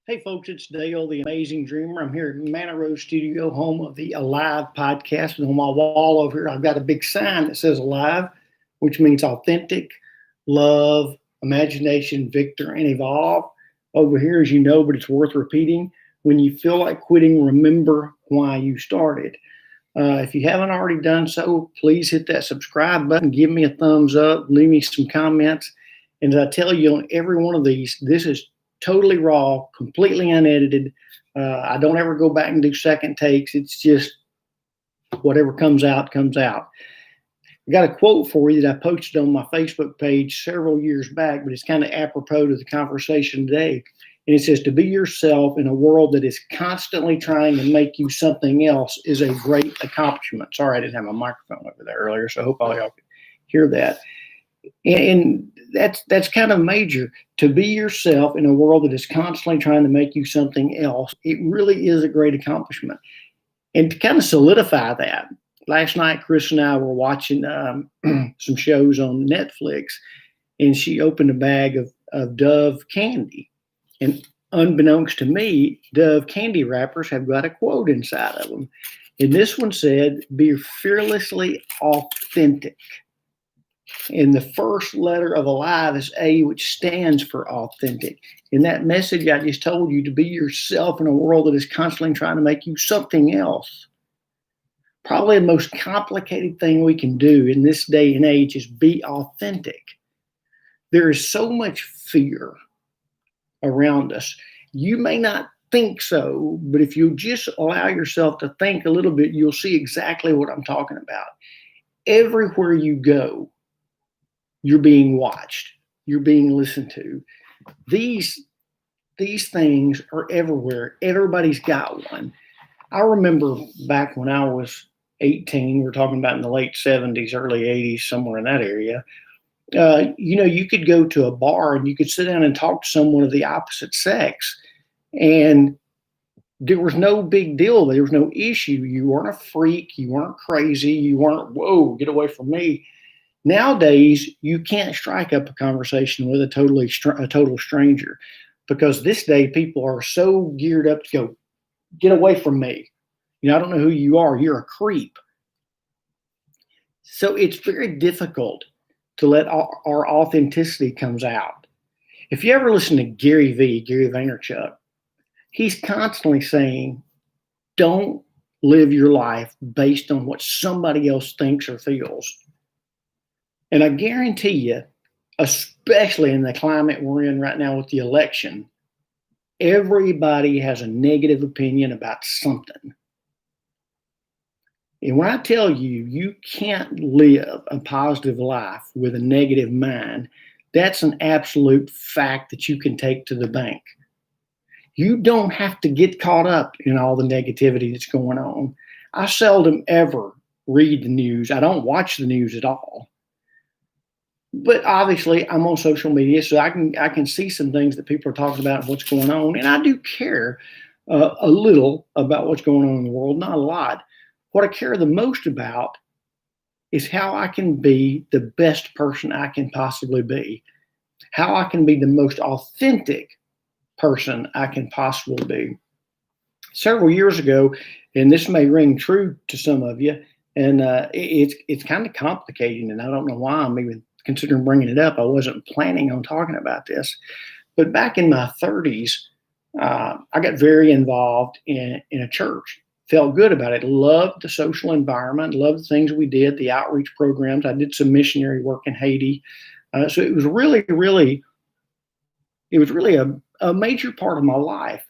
Hey folks, it's Dale, the Amazing Dreamer. I'm here at Manor Road Studio, home of the Alive podcast. And on my wall over here, I've got a big sign that says Alive, which means authentic, love, imagination, victor, and evolve. Over here, as you know, but it's worth repeating. When you feel like quitting, remember why you started. If you haven't already done so, please hit that subscribe button, give me a thumbs up, leave me some comments. And as I tell you on every one of these, this is totally raw, completely unedited. I don't ever go back and do second takes. It's just whatever comes out, comes out. I got a quote for you that I posted on my Facebook page several years back, but it's kind of apropos to the conversation today. And it says, to be yourself in a world that is constantly trying to make you something else is a great accomplishment. Sorry, I didn't have my microphone over there earlier, so I hope all y'all could hear that. And that's kind of major. To be yourself in a world that is constantly trying to make you something else, it really is a great accomplishment. And to kind of solidify that, last night Chris and I were watching some shows on Netflix, and she opened a bag of Dove candy. And unbeknownst to me, Dove candy wrappers have got a quote inside of them. And this one said, be fearlessly authentic. And the first letter of Alive is A, which stands for authentic. In that message I just told you, to be yourself in a world that is constantly trying to make you something else. Probably the most complicated thing we can do in this day and age is be authentic. There is so much fear around us. You may not think so, but if you just allow yourself to think a little bit, you'll see exactly what I'm talking about. Everywhere you go, you're being watched. You're being listened to. These things are everywhere. Everybody's got one. I remember back when I was 18, we're talking about in the late 70s, early 80s, somewhere in that area. You could go to a bar and you could sit down and talk to someone of the opposite sex, and there was no big deal. There was no issue. You weren't a freak. You weren't crazy. You weren't, whoa, get away from me. Nowadays, you can't strike up a conversation with a total stranger, because this day people are so geared up to go, get away from me. I don't know who you are. You're a creep. So it's very difficult to let our authenticity comes out. If you ever listen to Gary Vaynerchuk, he's constantly saying, don't live your life based on what somebody else thinks or feels. And I guarantee you, especially in the climate we're in right now with the election, everybody has a negative opinion about something. And when I tell you, you can't live a positive life with a negative mind, that's an absolute fact that you can take to the bank. You don't have to get caught up in all the negativity that's going on. I seldom ever read the news. I don't watch the news at all. But obviously, I'm on social media, so I can see some things that people are talking about and what's going on. And I do care a little about what's going on in the world, not a lot. What I care the most about is how I can be the best person I can possibly be, how I can be the most authentic person I can possibly be. Several years ago, and this may ring true to some of you, and it's kind of complicated, and I don't know why I'm even considering bringing it up. I wasn't planning on talking about this, but back in my 30s, I got very involved in a church. Felt good about it. Loved the social environment. Loved the things we did, the outreach programs. I did some missionary work in Haiti. So it was really, a major part of my life.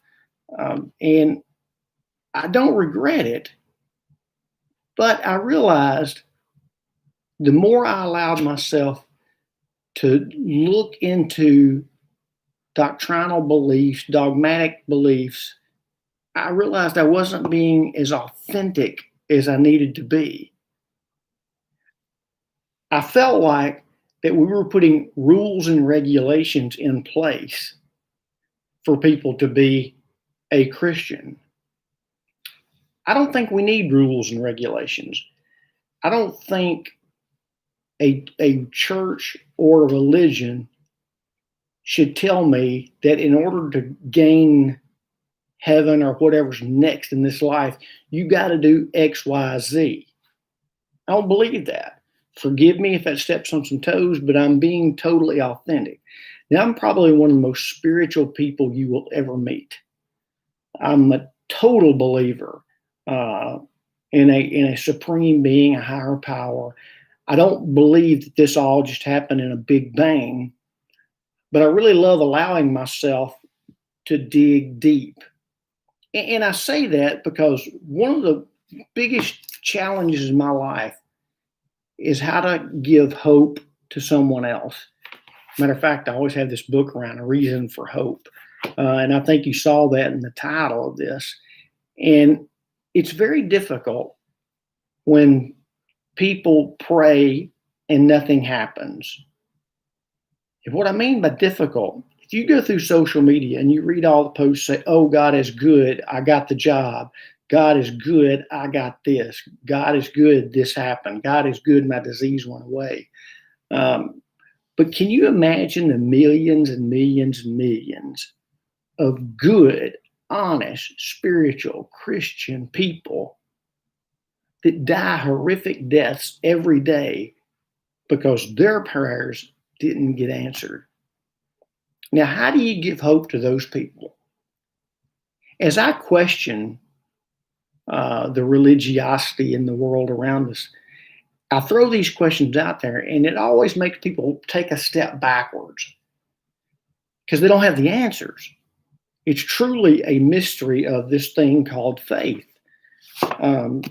And I don't regret it, but I realized the more I allowed myself to look into doctrinal beliefs, dogmatic beliefs, I realized I wasn't being as authentic as I needed to be. I felt like that we were putting rules and regulations in place for people to be a Christian. I don't think we need rules and regulations. I don't think a church or a religion should tell me that in order to gain heaven or whatever's next in this life, you got to do X, Y, Z. I don't believe that. Forgive me if that steps on some toes, but I'm being totally authentic. Now, I'm probably one of the most spiritual people you will ever meet. I'm a total believer in a supreme being, a higher power. I don't believe that this all just happened in a big bang, but I really love allowing myself to dig deep. And I say that because one of the biggest challenges in my life is how to give hope to someone else. Matter of fact, I always have this book around, A Reason for Hope. And I think you saw that in the title of this. And it's very difficult when people pray and nothing happens. And what I mean by difficult, if you go through social media and you read all the posts say, oh, God is good, I got the job. God is good, I got this. God is good, this happened. God is good, my disease went away. But can you imagine the millions and millions and millions of good, honest, spiritual, Christian people that die horrific deaths every day because their prayers didn't get answered? Now, how do you give hope to those people? As I question the religiosity in the world around us, I throw these questions out there, and it always makes people take a step backwards because they don't have the answers. It's truly a mystery of this thing called faith. I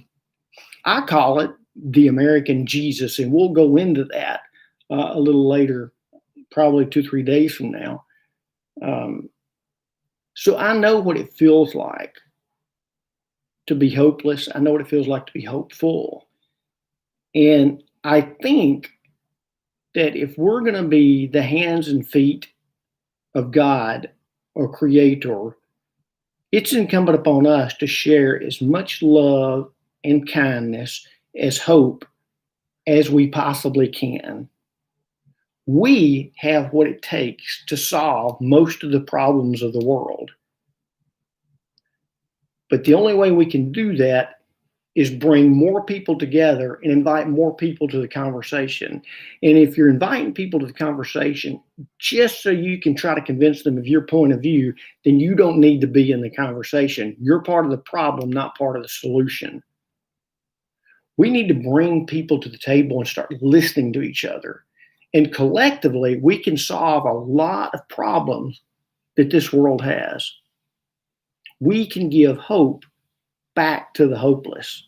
call it the American Jesus, and we'll go into that a little later, probably 2-3 days from now. So I know what it feels like to be hopeless. I know what it feels like to be hopeful. And I think that if we're going to be the hands and feet of God or Creator, it's incumbent upon us to share as much love and kindness as hope as we possibly can. We have what it takes to solve most of the problems of the world. But the only way we can do that is bring more people together and invite more people to the conversation. And if you're inviting people to the conversation just so you can try to convince them of your point of view, then you don't need to be in the conversation. You're part of the problem, not part of the solution. We need to bring people to the table and start listening to each other. And collectively, we can solve a lot of problems that this world has. We can give hope back to the hopeless.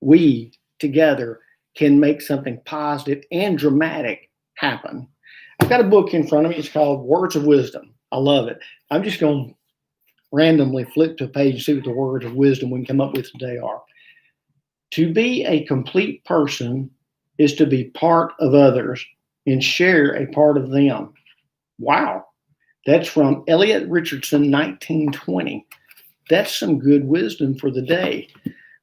We together can make something positive and dramatic happen. I've got a book in front of me. It's called Words of Wisdom. I love it. I'm just going to randomly flip to a page and see what the words of wisdom we can come up with today are. To be a complete person is to be part of others and share a part of them. Wow. That's from Elliot Richardson, 1920. That's some good wisdom for the day.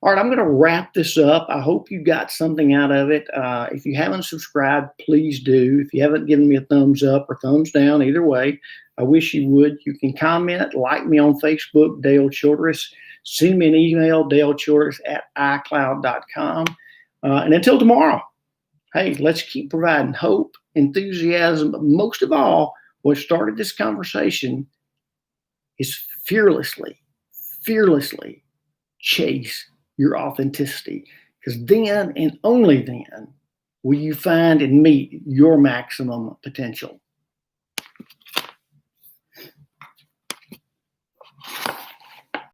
All right, I'm going to wrap this up. I hope you got something out of it. If you haven't subscribed, please do. If you haven't given me a thumbs up or thumbs down, either way, I wish you would. You can comment, like me on Facebook, Dale Childress. Send me an email, dalechildress@icloud.com. And until tomorrow, hey, let's keep providing hope, enthusiasm, but most of all, what started this conversation is fearlessly chase your authenticity, because then and only then will you find and meet your maximum potential.